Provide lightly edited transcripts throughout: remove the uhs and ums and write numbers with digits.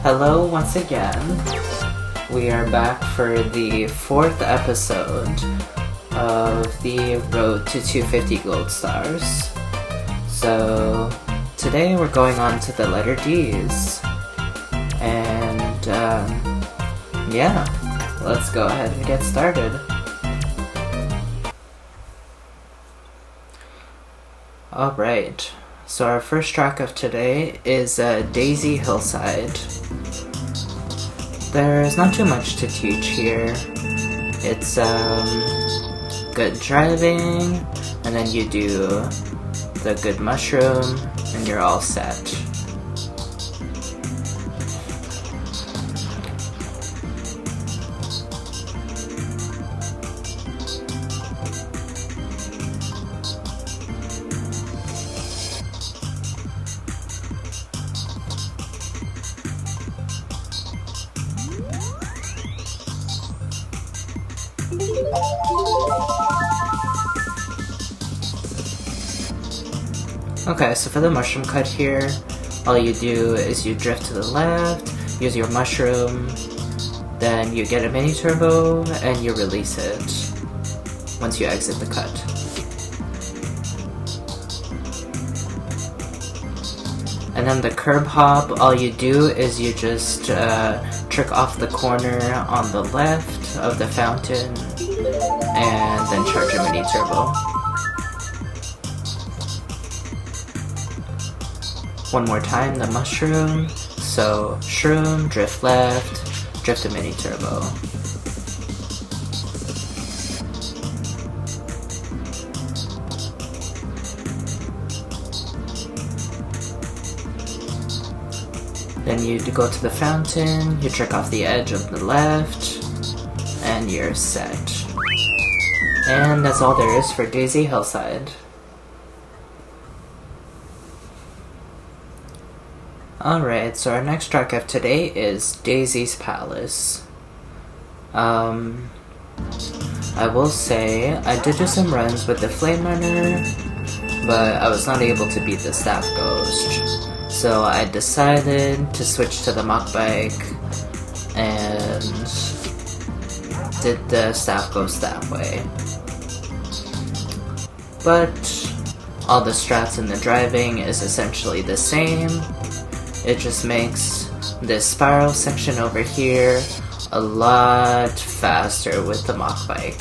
Hello once again. We are back for the 4th episode of the Road to 250 Gold Stars. So today we're going on to the letter D's. And yeah, let's go ahead and get started. Alright, so our first track of today is Daisy Hillside. There's not too much to teach here. It's good driving, and then you do the good mushroom, and you're all set. Okay, so for the mushroom cut here, all you do is you drift to the left, use your mushroom, then you get a mini turbo, and you release it once you exit the cut. And then the curb hop, all you do is you just trick off the corner on the left of the fountain, and then charge a mini turbo. One more time, the mushroom. So, shroom, drift left, drift a mini turbo. Then you go to the fountain, you trick off the edge of the left, and you're set. And that's all there is for Daisy Hillside. Alright, so our next track of today is Daisy's Palace. I will say, I did do some runs with the Flame Runner, but I was not able to beat the Staff Ghost. So I decided to switch to the Mach Bike, and did the Staff Ghost that way. But all the strats and the driving is essentially the same. It just makes this spiral section over here a lot faster with the Mach Bike.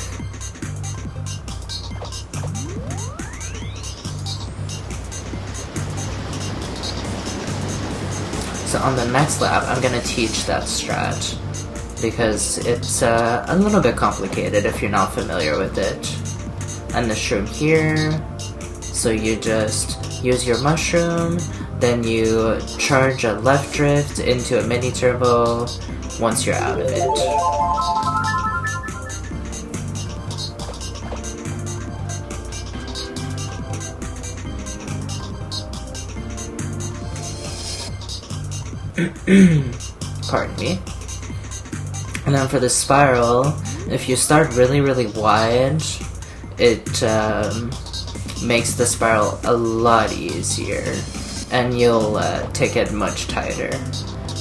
So on the next lap, I'm gonna teach that strat, because it's a little bit complicated if you're not familiar with it. And the shroom here, so you just use your mushroom, then you charge a left drift into a mini turbo once you're out of it. Pardon me. And then for the spiral, if you start really wide, it makes the spiral a lot easier, and you'll take it much tighter.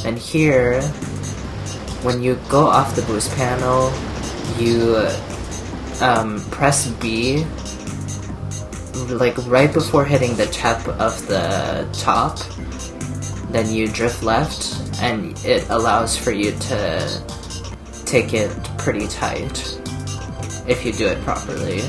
And here, when you go off the boost panel, you press B, like right before hitting the tip of the top, then you drift left, and it allows for you to take it pretty tight if you do it properly.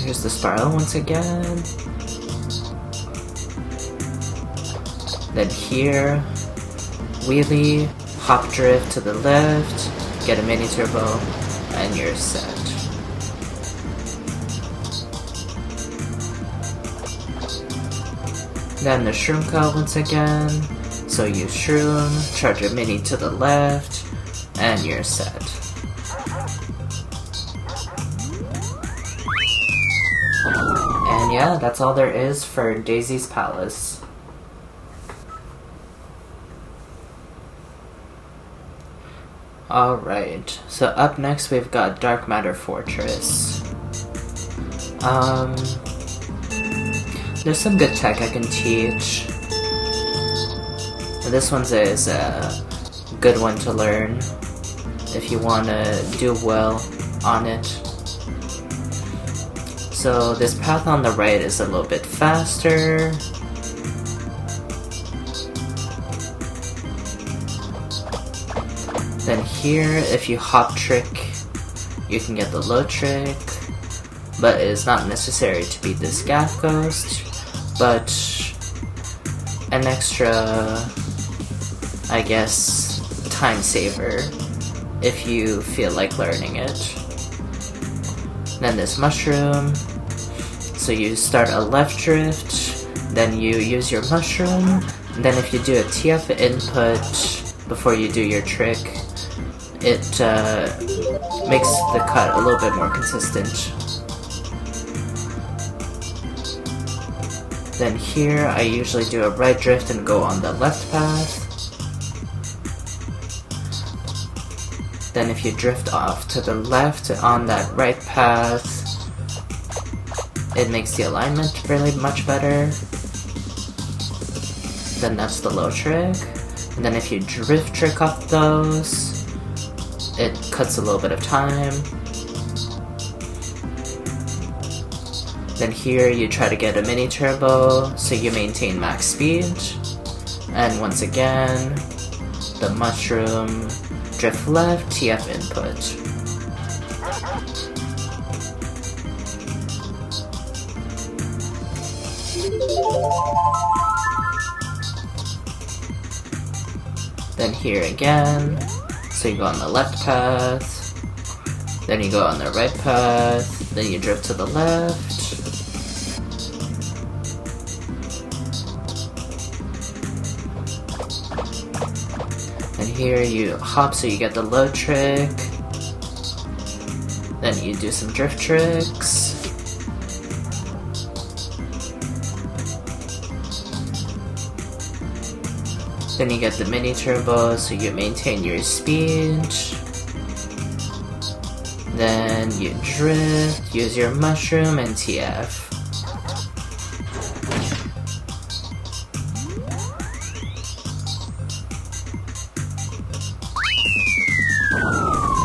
Here's the spiral once again. Then here, wheelie, hop drift to the left, get a mini turbo, and you're set. Then the shroom cut once again, so you shroom, charge a mini to the left, and you're set. And yeah, that's all there is for Daisy's Palace. Alright, so up next we've got Dark Matter Fortress. There's some good tech I can teach. This one is a good one to learn if you want to do well on it. So this path on the right is a little bit faster. Then here, if you hop trick, you can get the low trick, but it is not necessary to beat this Gaff Ghost, but an extra, I guess, time saver if you feel like learning it. Then this mushroom, so you start a left drift, then you use your mushroom, and then if you do a TF input before you do your trick, it makes the cut a little bit more consistent. Then here, I usually do a right drift and go on the left path. Then if you drift off to the left on that right path, it makes the alignment really much better. Then that's the low trick. And then if you drift trick off those, it cuts a little bit of time. Then here you try to get a mini turbo, so you maintain max speed. And once again, the mushroom, drift left, TF input. Then here again, so you go on the left path, then you go on the right path, then you drift to the left. And here you hop so you get the low trick, then you do some drift tricks. Then you get the mini turbo, so you maintain your speed. Then you drift, use your mushroom, and TF.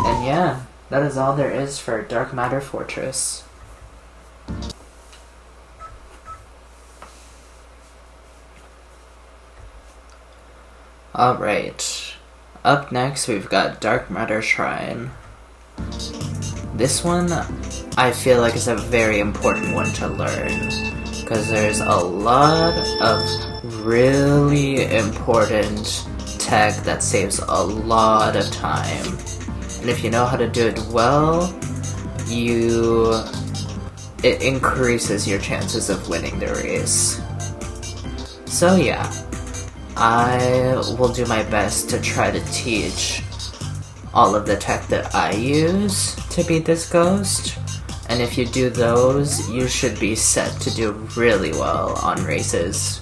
And yeah, that is all there is for Dark Matter Fortress. Alright, up next we've got Dark Matter Shrine. This one, I feel like is a very important one to learn, because there's a lot of really important tech that saves a lot of time. And if you know how to do it well, it increases your chances of winning the race. So yeah, I will do my best to try to teach all of the tech that I use to beat this ghost, and if you do those, you should be set to do really well on races.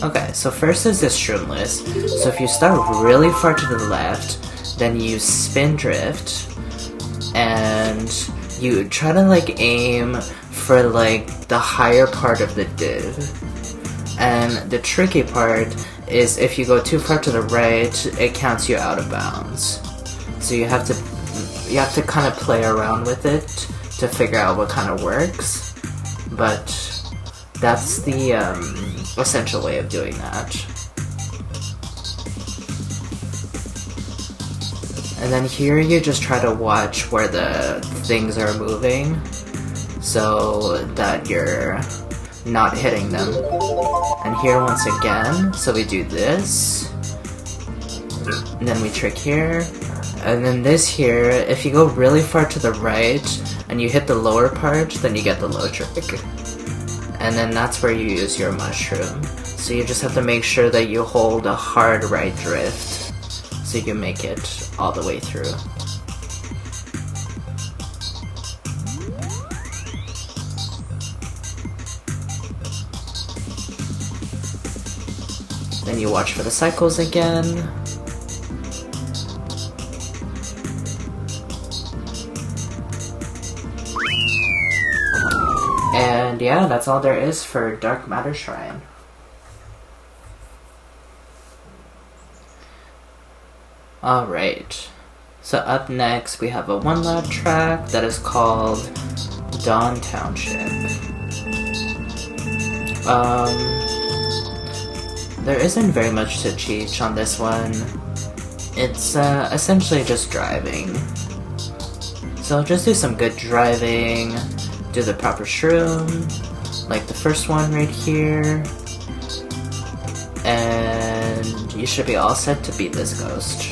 Okay, so first is this shroomless. So if you start really far to the left, then you spin drift, and you try to like aim for like the higher part of the div. And the tricky part is if you go too far to the right, it counts you out of bounds. So you have to kind of play around with it to figure out what kind of works. But that's the essential way of doing that. And then here you just try to watch where the things are moving so that you're not hitting them. And here once again, so we do this, and then we trick here, and then this here, if you go really far to the right and you hit the lower part, then you get the low trick. And then that's where you use your mushroom. So you just have to make sure that you hold a hard right drift. so you make it all the way through. Then you watch for the cycles again. And yeah, that's all there is for Dark Matter Shrine. Alright, so up next we have a one-lap track that is called Dawn Township. There isn't very much to teach on this one. It's essentially just driving. So just do some good driving, do the proper shroom, like the first one right here, and you should be all set to beat this ghost.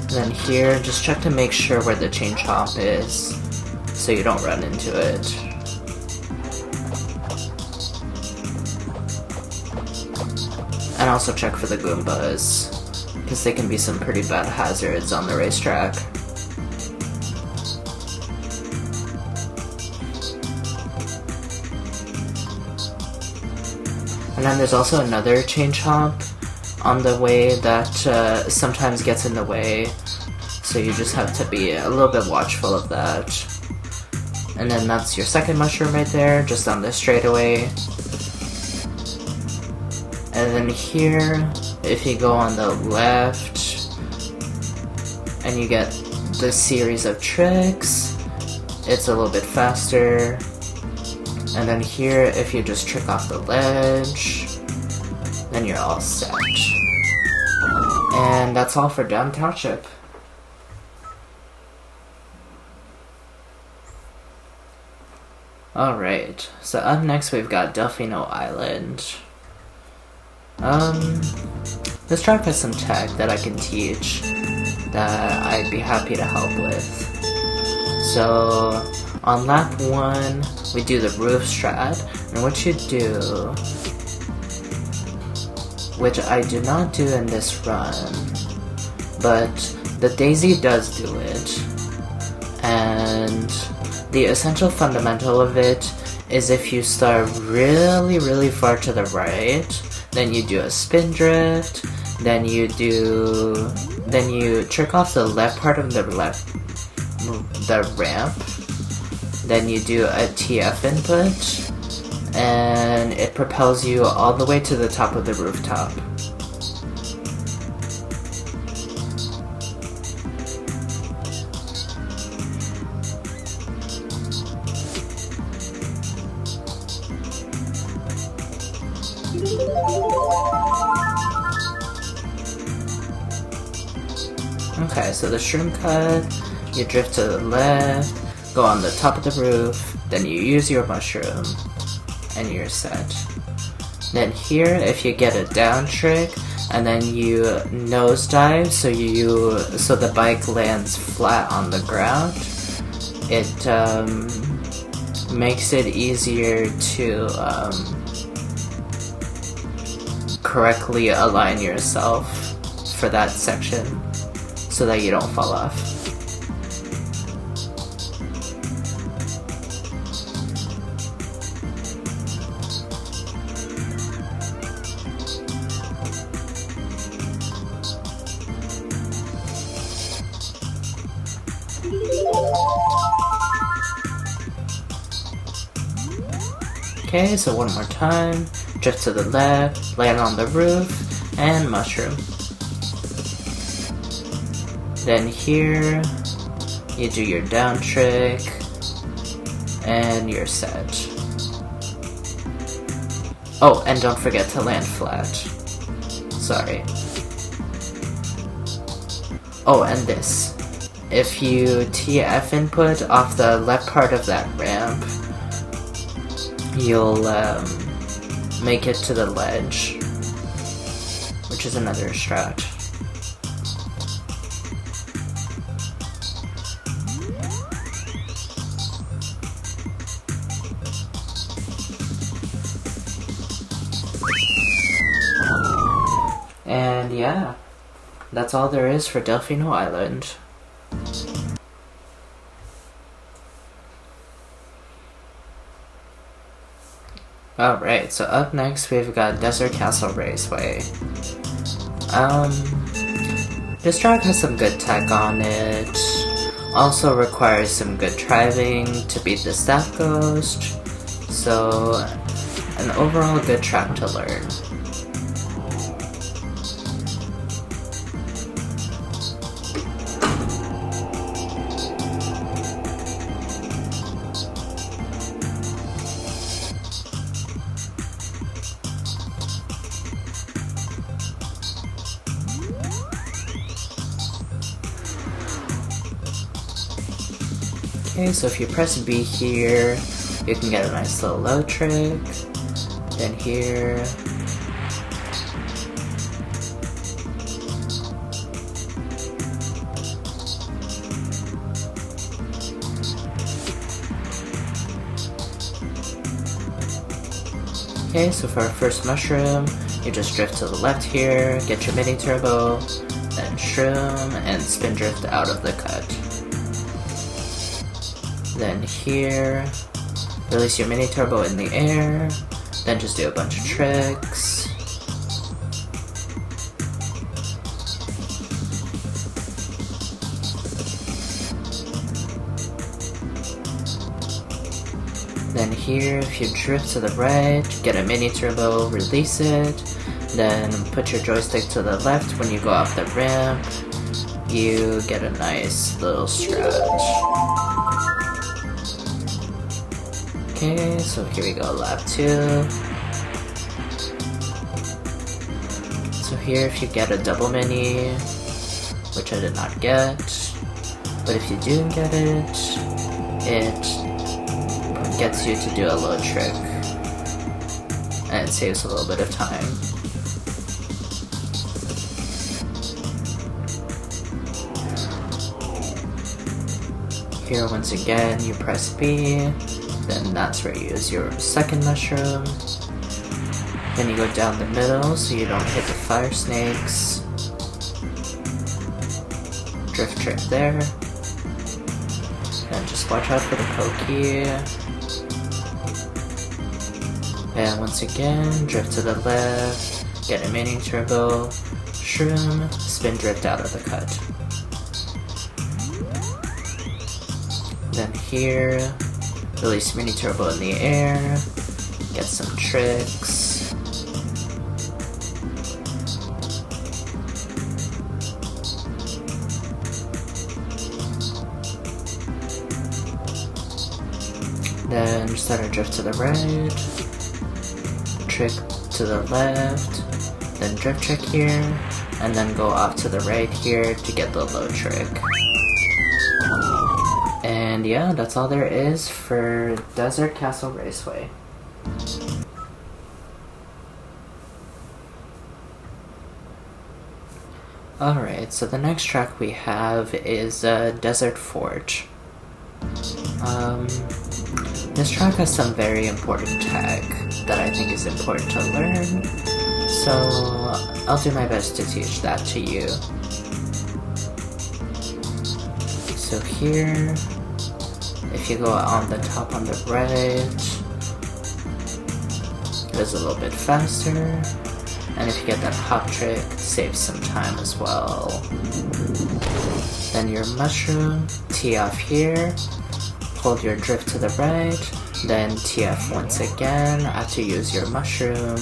Then here, just check to make sure where the chain chomp is, so you don't run into it. And also check for the Goombas, because they can be some pretty bad hazards on the racetrack. And then there's also another chain chomp on the way that sometimes gets in the way, so you just have to be a little bit watchful of that. And then that's your second mushroom right there, just on the straightaway. And then here, if you go on the left, and you get the series of tricks, it's a little bit faster. And then here, if you just trick off the ledge, then you're all set. And that's all for Dawn Township. Alright, so up next we've got Delfino Island. This track has some tech that I can teach that I'd be happy to help with. So, on lap 1, we do the roof strat, and what you do, which I do not do in this run, but the Daisy does do it, and the essential fundamental of it is if you start really, really far to the right, then you do a spin drift, then you trick off the left part of the ramp, then you do a TF input, and it propels you all the way to the top of the rooftop. Okay, so the shroom cut, you drift to the left, go on the top of the roof, then you use your mushroom, and you're set. Then here, if you get a down trick, and then you nosedive, so the bike lands flat on the ground, it makes it easier to correctly align yourself for that section, so that you don't fall off. Okay, so one more time, drift to the left, land on the roof, and mushroom. Then here, you do your down trick, and you're set. Oh, and don't forget to land flat. Sorry. Oh, and this. If you TF input off the left part of that ramp, you'll make it to the ledge, which is another strat. And yeah, that's all there is for Delfino Island. Alright, so up next we've got Desert Castle Raceway. This track has some good tech on it, also requires some good driving to beat the Staff Ghost, so an overall good track to learn. Okay, so if you press B here, you can get a nice little low trick. Then here. Okay, so for our first mushroom, you just drift to the left here, get your mini turbo, then shroom, and spin drift out of the cut. Then here, release your mini turbo in the air, then just do a bunch of tricks. Then here, if you drift to the right, get a mini turbo, release it, then put your joystick to the left when you go off the ramp, you get a nice little stretch. Okay, so here we go, lap 2. So here if you get a double mini, which I did not get, but if you do get it, it gets you to do a low trick, and it saves a little bit of time. Here once again, you press B, then that's where you use your second mushroom. Then you go down the middle so you don't hit the fire snakes. Drift trick there. And just watch out for the pokey. And once again, drift to the left, get a mini turbo, shroom, spin drift out of the cut. Then here, release mini turbo in the air, get some tricks. Then start a drift to the right, trick to the left, then drift trick here, and then go off to the right here to get the low trick. And yeah, that's all there is for Desert Castle Raceway. Alright, so the next track we have is Desert Forge. This track has some very important tech that I think is important to learn, so I'll do my best to teach that to you. So here, if you go on the top on the right, it is a little bit faster, and if you get that hop trick, it saves some time as well. Then your mushroom, tee off here, hold your drift to the right, then TF once again after you use your mushroom,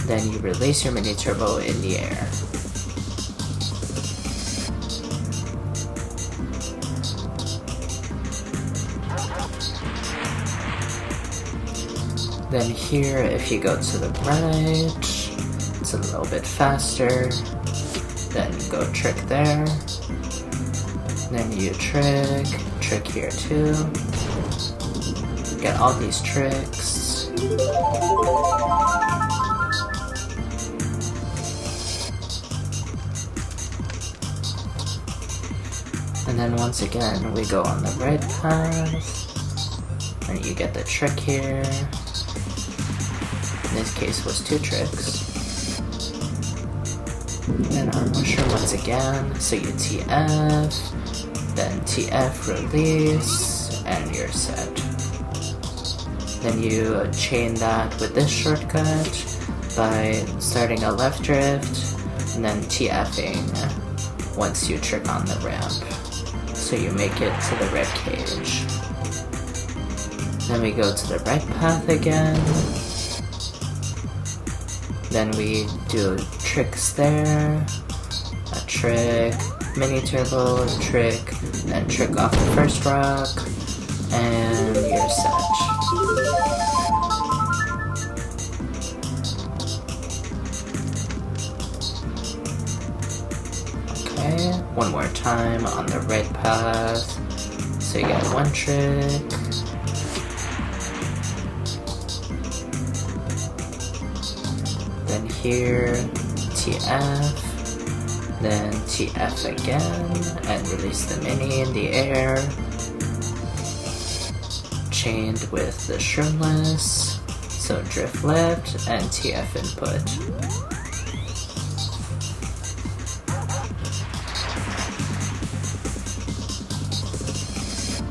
then you release your mini turbo in the air. Then here, if you go to the right, it's a little bit faster, then go trick there, then you trick here too, get all these tricks, and then once again we go on the right path, and you get the trick here. In this case was 2 tricks. And our mushroom once again, so you TF, then TF release, and you're set. Then you chain that with this shortcut by starting a left drift, and then TFing once you trick on the ramp. So you make it to the red cage. Then we go to the right path again. Then we do tricks there, a trick, mini turbo, trick, then trick off the first rock, and you're set. Okay, one more time on the right path, so you get one trick. Then here, TF, then TF again, and release the mini in the air. Chained with the shroomless, so drift left and TF input.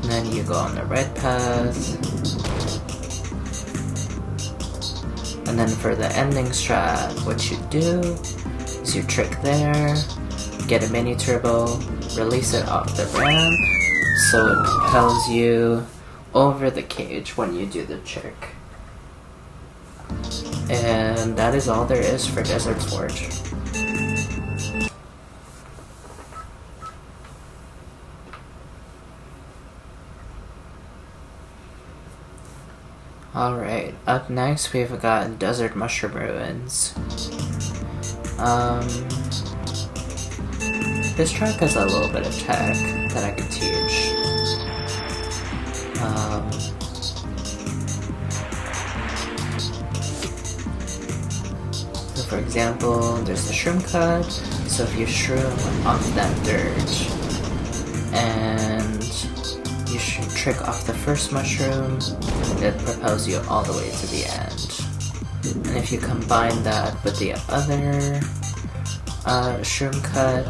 And then you go on the right path. And then for the ending strat, what you do is you trick there, get a mini turbo, release it off the ramp, so it propels you over the cage when you do the trick. And that is all there is for Desert Forge. Alright, up next we've got Desert Mushroom Ruins. This track has a little bit of tech that I could teach. So for example, there's the shroom cut, so if you shroom off that dirt, and you should trick off the first mushroom, it propels you all the way to the end. And if you combine that with the other shroom cut,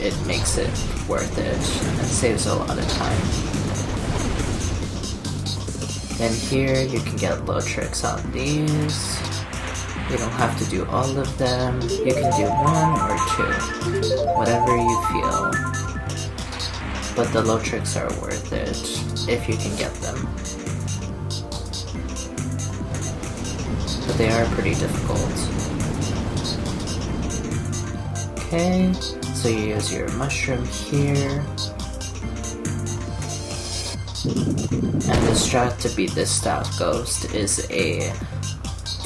it makes it worth it and saves a lot of time. Then here you can get low tricks on these. You don't have to do all of them. You can do one or two, whatever you feel. But the low tricks are worth it if you can get them. But they are pretty difficult. Okay, so you use your mushroom here. And the strat to beat this staff ghost is a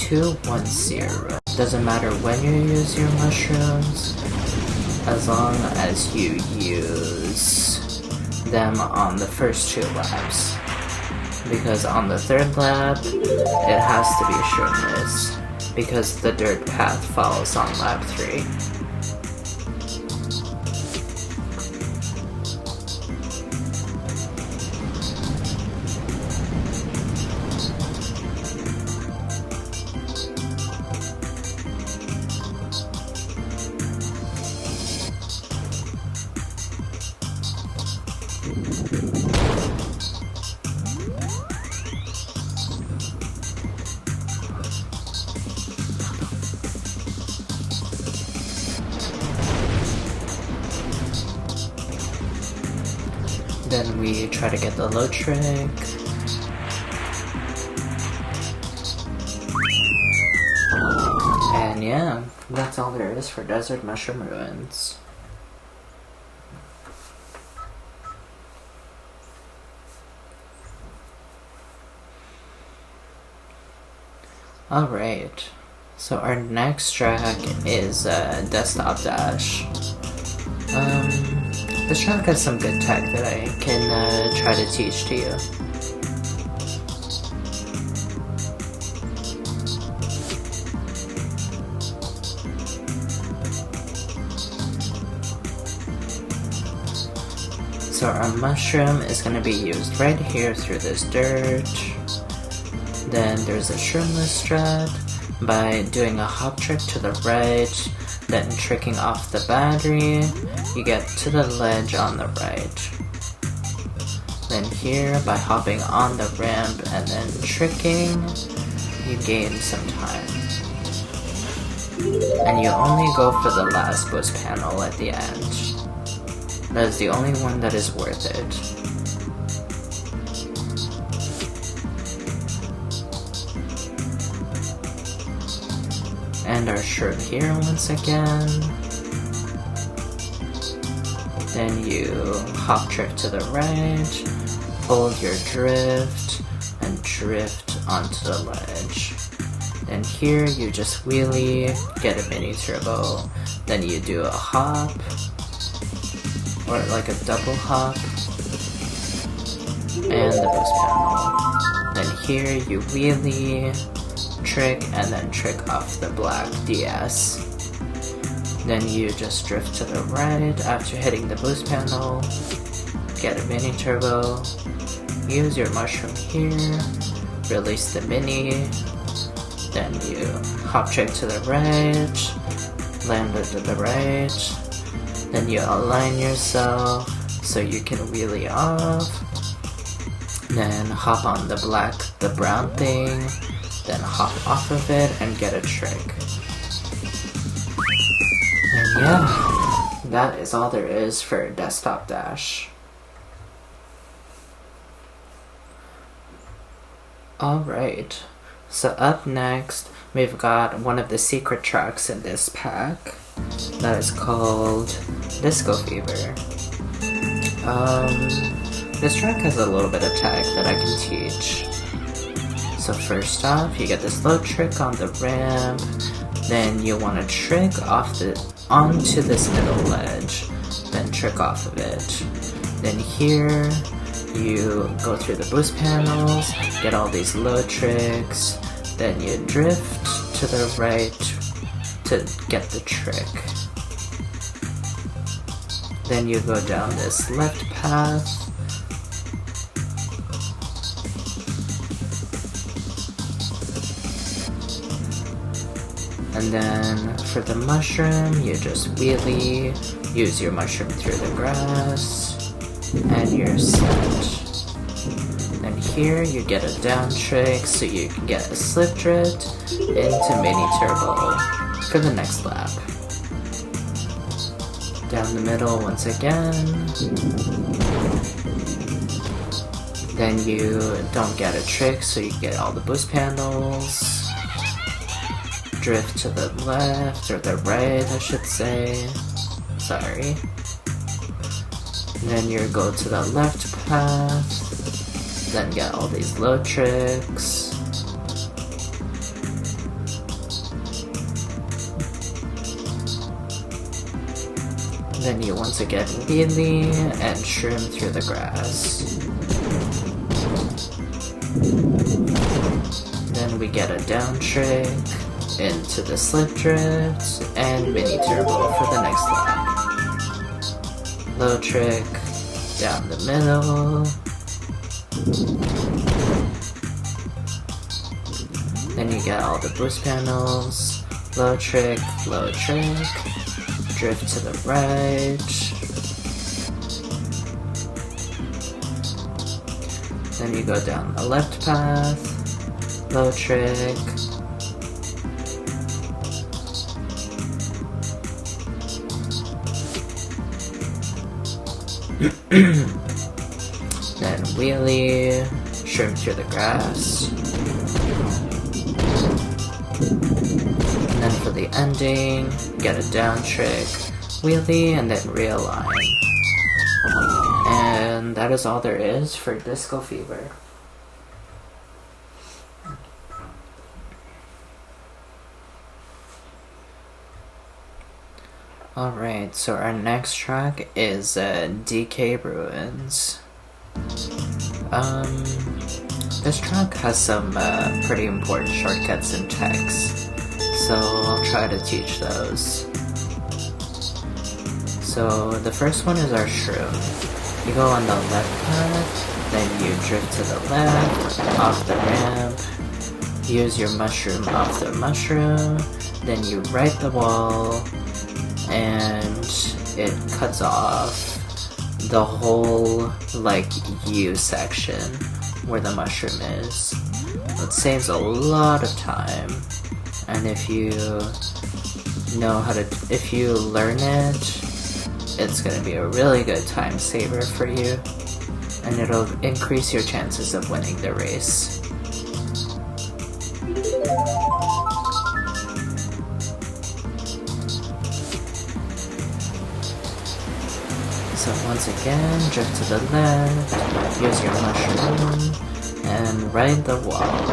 2-1-0. Doesn't matter when you use your mushrooms, as long as you use them on the first 2 laps. Because on the 3rd lap, it has to be shroomless, because the dirt path falls on lap 3. Then we try to get the low trick. And yeah, that's all there is for Desert Mushroom Ruins. Alright, so our next track is Desktop Dash. This track has some good tech that I can try to teach to you. So our mushroom is going to be used right here through this dirt. Then there's a shroomless strat, by doing a hop trick to the right, then tricking off the battery, you get to the ledge on the right. Then here, by hopping on the ramp and then tricking, you gain some time. And you only go for the last boost panel at the end. That is the only one that is worth it. And our shirt here once again. Then you hop trick to the right, hold your drift, and drift onto the ledge. Then here you just wheelie, get a mini turbo, then you do a hop, or like a double hop, and the boost panel. Then here you wheelie, trick, and then trick off the black DS. Then you just drift to the right after hitting the boost panel, get a mini turbo, use your mushroom here, release the mini, then you hop trick to the right, land it to the right, then you align yourself so you can wheelie off, then hop on the brown thing, then hop off of it and get a trick. And yeah, that is all there is for Desktop Dash. Alright, so up next, we've got one of the secret tracks in this pack that is called Disco Fever. This track has a little bit of tech that I can teach. So first off, you get this low trick on the ramp, then you want to trick onto this middle ledge, then trick off of it. Then here, you go through the boost panels, get all these low tricks, then you drift to the right to get the trick. Then you go down this left path, and then for the mushroom, you just wheelie, use your mushroom through the grass, and you're set. And here you get a down trick so you can get a slip drift into mini turbo for the next lap. Down the middle once again. Then you don't get a trick so you get all the boost panels. Drift to the left, or the right I should say, sorry. And then you go to the left path, then get all these low tricks. Then you once again wheelie and shroom through the grass. Then we get a down trick into the slip drift and mini turbo for the next lap. Low trick down the middle. Then you get all the boost panels. Low trick, drift to the right. Then you go down the left path. Low trick. Then wheelie, shrimp through the grass. And then for the ending, get a down trick, wheelie, and then realign. And that is all there is for Disco Fever. Alright, so our next track is DK Ruins. This track has some pretty important shortcuts and techs, so I'll try to teach those. So the first one is our shroom. You go on the left path, then you drift to the left, off the ramp, use your mushroom off the mushroom, then you right the wall, and it cuts off the whole, like, U section where the mushroom is. It saves a lot of time, and if you learn it, it's gonna be a really good time saver for you, and it'll increase your chances of winning the race. So once again, drift to the left, use your mushroom, and ride the wall.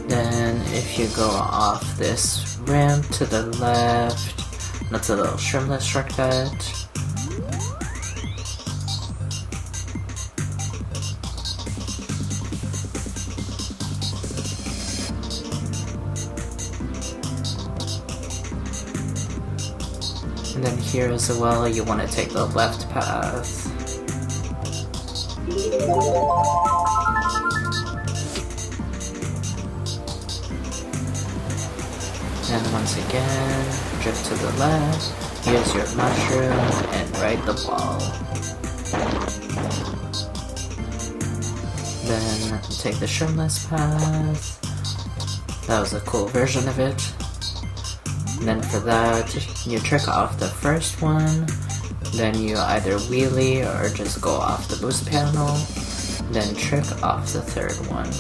Then if you go off this ramp to the left, that's a little shrimpless shortcut. And then here as well, you want to take the left path. And once again, drift to the left, use your mushroom, and ride the wall. Then take the shrimpless path. That was a cool version of it. And then for that, you trick off the first one, then you either wheelie or just go off the boost panel, then trick off the third one.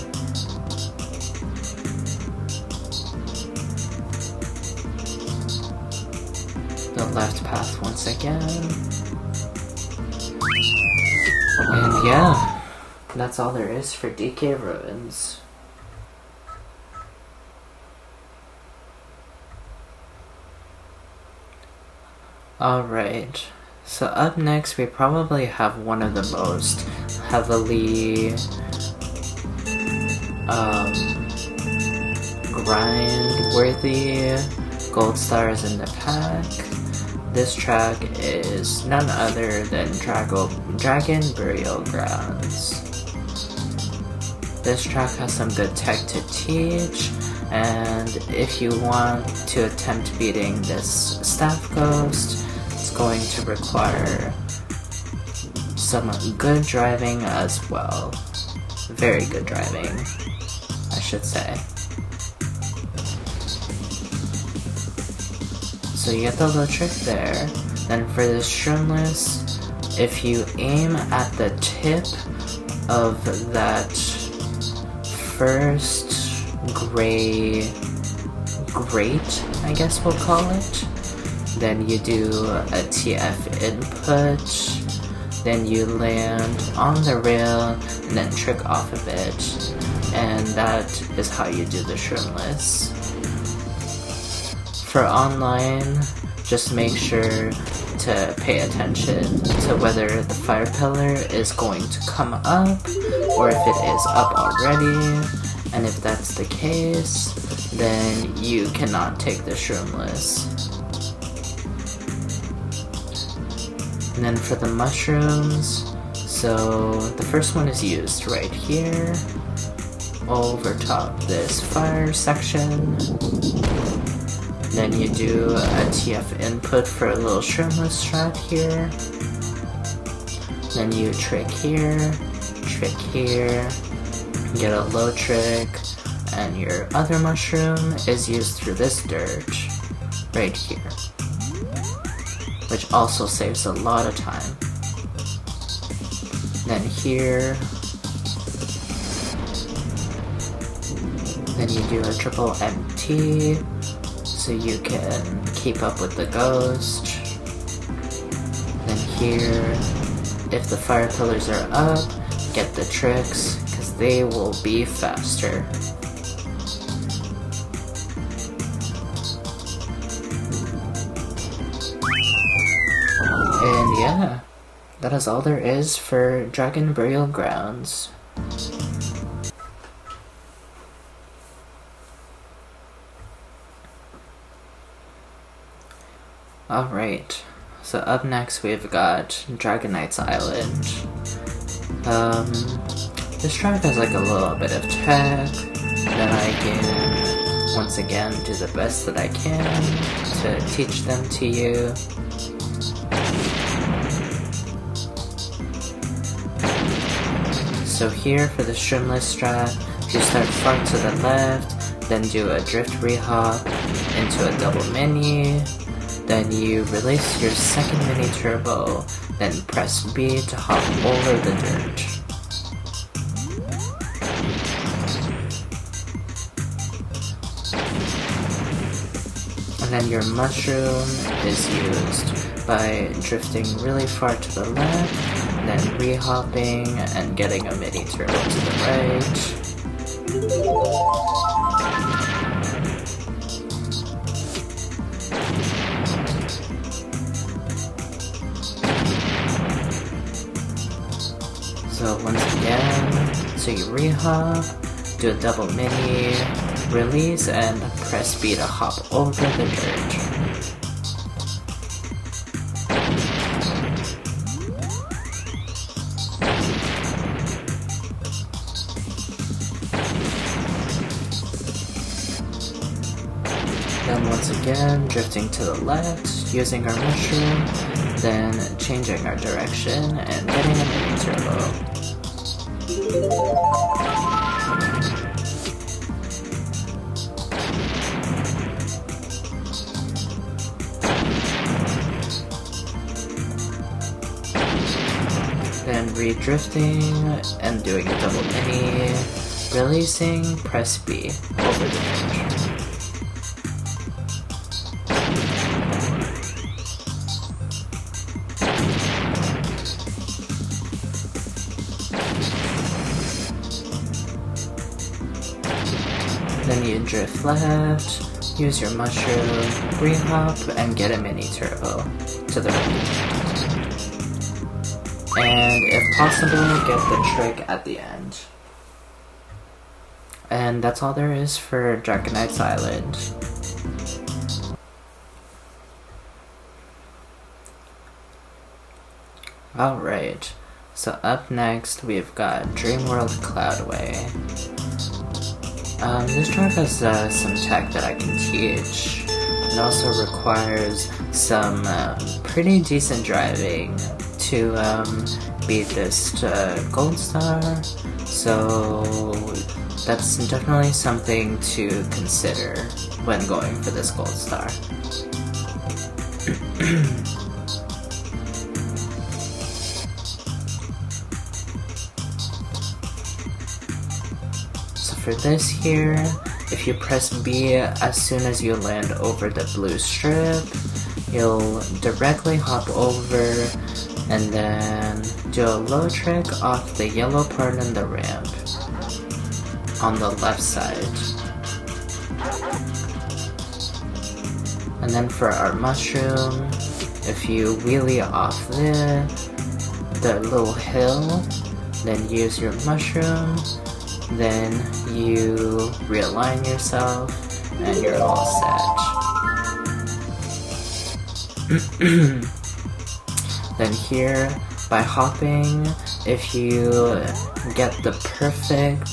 The left path once again. And yeah, that's all there is for DK Ruins. Alright, so up next we probably have one of the most heavily grind-worthy gold stars in the pack. This track is none other than Dragon Burial Grounds. This track has some good tech to teach, and if you want to attempt beating this staff ghost, it's going to require some good driving as well. Very good driving, I should say. So you get the little trick there. Then for this shrimpless, if you aim at the tip of that first gray grate, I guess we'll call it, then you do a TF input, then you land on the rail and then trick off of it, and that is how you do the shrimpless. For online, just make sure to pay attention to whether the fire pillar is going to come up or if it is up already, and if that's the case, then you cannot take the shrimpless. And then for the mushrooms, so the first one is used right here, over top this fire section. Then you do a TF input for a little shrimpless strat here. Then you trick here, get a low trick, and your other mushroom is used through this dirt right here, which also saves a lot of time. Then here, then you do a triple MT, so you can keep up with the ghost. Then here, if the fire pillars are up, get the tricks, because they will be faster. And yeah, that is all there is for Dragon Burial Grounds. Alright, so up next we've got Dragon Knight's Island. this track has like a little bit of tech that I can once again do the best that I can to teach them to you. So here for the strimless strat, if you start far to the left, then do a drift rehop into a double mini, then you release your second mini turbo, then press B to hop over the dirt. And then your mushroom is used by drifting really far to the left, then rehopping and getting a mini turbo to the right. So once again, so you rehop, do a double mini, release, and press B to hop over the dirt. Then once again, drifting to the left, using our mushroom, then changing our direction and getting a mini turbo. Then re-drifting and doing a double mini, releasing, press B over the dirt. Then you drift left, use your mushroom, rehop, and get a mini turbo to the right. And if possible, get the trick at the end. And that's all there is for Dragonite's Island. Alright, so up next we've got Dreamworld Cloudway. This track has some tech that I can teach. It also requires some pretty decent driving to beat this gold star, so that's definitely something to consider when going for this gold star. For this here, if you press B as soon as you land over the blue strip, you'll directly hop over and then do a low trick off the yellow part in the ramp on the left side. And then for our mushroom, if you wheelie off the little hill, then use your mushroom, then you realign yourself and you're all set. Then here, by hopping, if you get the perfect,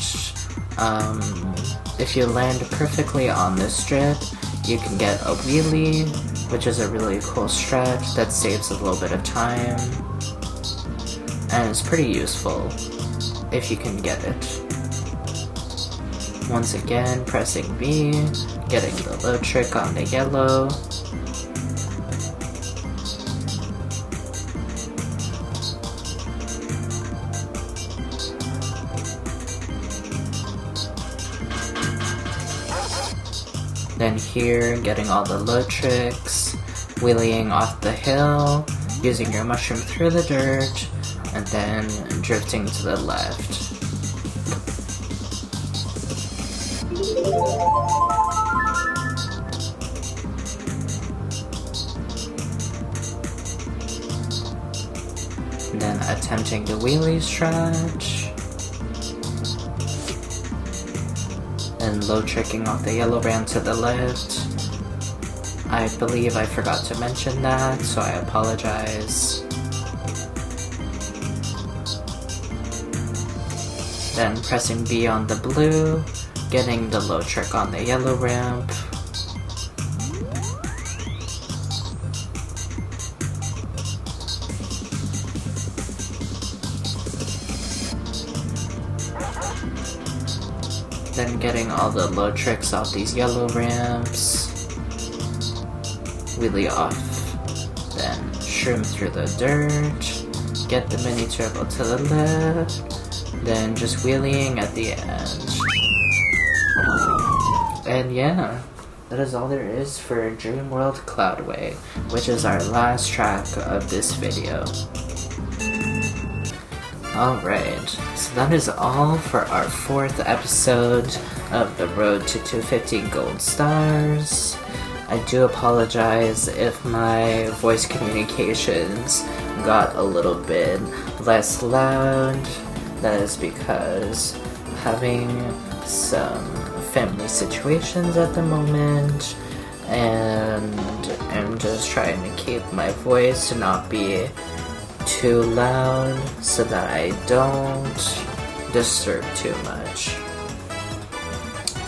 if you land perfectly on this strip, you can get a wheelie, which is a really cool strat that saves a little bit of time, and it's pretty useful if you can get it. Once again, pressing B, getting the low trick on the yellow. Then here, getting all the low tricks, wheeling off the hill, using your mushroom through the dirt, and then drifting to the left. Then attempting the wheelie stretch, and low tricking off the yellow ramp to the left. I believe I forgot to mention that, so I apologize. then pressing B on the blue, getting the low trick on the yellow ramp. Then getting all the low tricks off these yellow ramps. Wheelie off. Then shroom through the dirt. Get the mini turbo to the left. Then just wheeling at the end. And yeah, that is all there is for Dream World Cloudway, which is our last track of this video. Alright, so that is all for our 4th episode of the Road to 250 Gold Stars. I do apologize if my voice communications got a little bit less loud. That is because I'm having some family situations at the moment, and I'm just trying to keep my voice to not be too loud so that I don't disturb too much.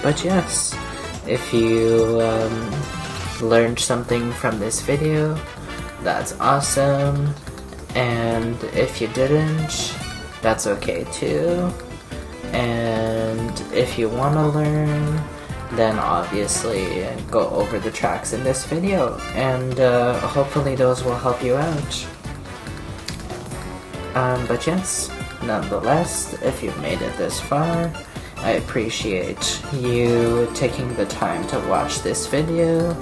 But yes, if you learned something from this video, that's awesome, and if you didn't, that's okay too. And if you want to learn, then obviously go over the tracks in this video, and hopefully those will help you out. But yes, nonetheless, if you've made it this far, I appreciate you taking the time to watch this video,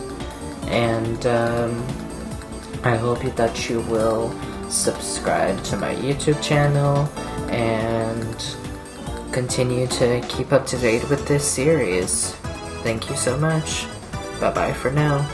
and I hope that you will subscribe to my YouTube channel and continue to keep up to date with this series. Thank you so much. Bye bye for now.